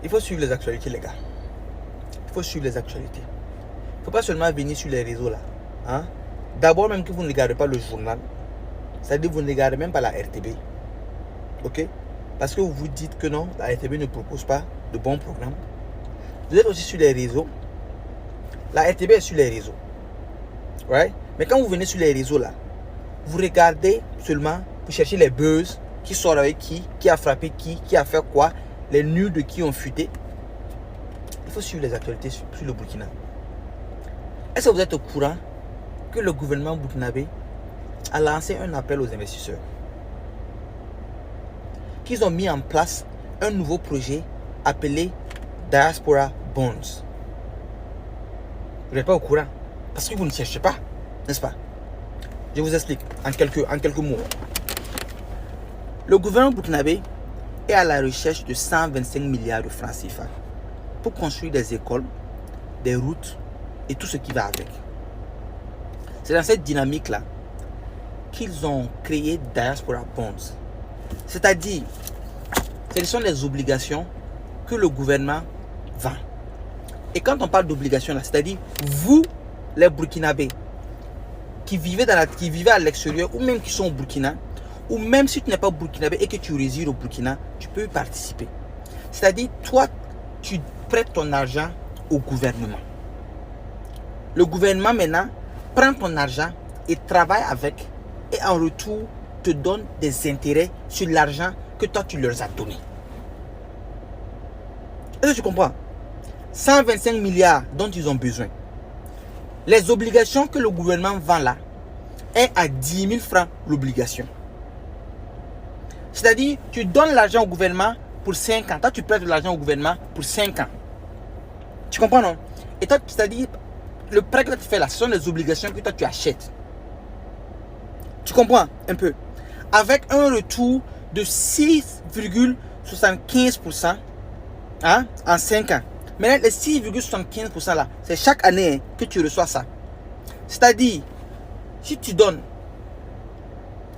Il faut suivre les actualités, les gars. Il faut suivre les actualités. Il ne faut pas seulement venir sur les réseaux là. Hein? D'abord, même que vous ne regardez pas le journal, c'est-à-dire que vous ne regardez même pas la RTB. Ok? Parce que vous vous dites que non, la RTB ne propose pas de bons programmes. Vous êtes aussi sur les réseaux. La RTB est sur les réseaux. Right? Mais quand vous venez sur les réseaux là, vous regardez seulement, vous cherchez les buzz, qui sort avec qui a frappé qui a fait quoi, les nuls de qui ont fuité. Il faut suivre les actualités sur le Burkina. Est-ce que vous êtes au courant que le gouvernement burkinabé a lancé un appel aux investisseurs? Qu'ils ont mis en place un nouveau projet appelé Diaspora Bonds. Vous n'êtes pas au courant parce que vous ne cherchez pas, n'est-ce pas? Je vous explique en quelques mots. Le gouvernement burkinabé est à la recherche de 125 milliards de francs CFA pour construire des écoles, des routes et tout ce qui va avec. C'est dans cette dynamique-là qu'ils ont créé Diaspora Bonds. C'est-à-dire, ce sont des obligations que le gouvernement vend. Et quand on parle d'obligations, c'est-à-dire vous, les Burkinabés, qui vivez à l'extérieur ou même qui sont au Burkina, ou même si tu n'es pas burkinabé et que tu résides au Burkina, tu peux y participer. C'est-à-dire, toi, tu prêtes ton argent au gouvernement. Le gouvernement, maintenant, prend ton argent et travaille avec, et en retour, te donne des intérêts sur l'argent que toi, tu leur as donné. Est-ce que tu comprends? 125 milliards dont ils ont besoin. Les obligations que le gouvernement vend là est à 10 000 francs l'obligation. C'est-à-dire, tu donnes l'argent au gouvernement pour 5 ans. Toi, tu prêtes de l'argent au gouvernement pour 5 ans. Tu comprends, non? Et toi, c'est-à-dire, le prêt que tu fais là, ce sont les obligations que toi, tu achètes. Tu comprends un peu? Avec un retour de 6,75% hein, en 5 ans. Maintenant, les 6,75% là, c'est chaque année hein, que tu reçois ça. C'est-à-dire, si tu donnes,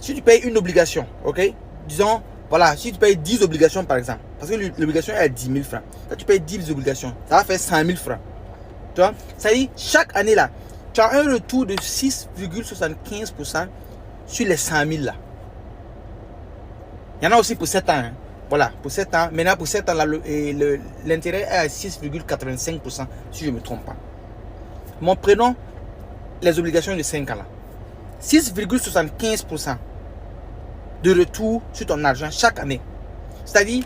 si tu payes une obligation, ok? Disons, voilà, si tu payes 10 obligations par exemple, parce que l'obligation est à 10 000 francs. Là, tu payes 10 obligations, ça va faire 100 000 francs. Tu vois? C'est-à-dire, chaque année là, tu as un retour de 6,75% sur les 100 000 là. Il y en a aussi pour 7 ans. Hein. Voilà, pour 7 ans. Maintenant, pour 7 ans, l'intérêt est à 6,85%, si je ne me trompe pas. Mon prénom, les obligations de 5 ans là. 6,75% de retour sur ton argent chaque année. C'est-à-dire,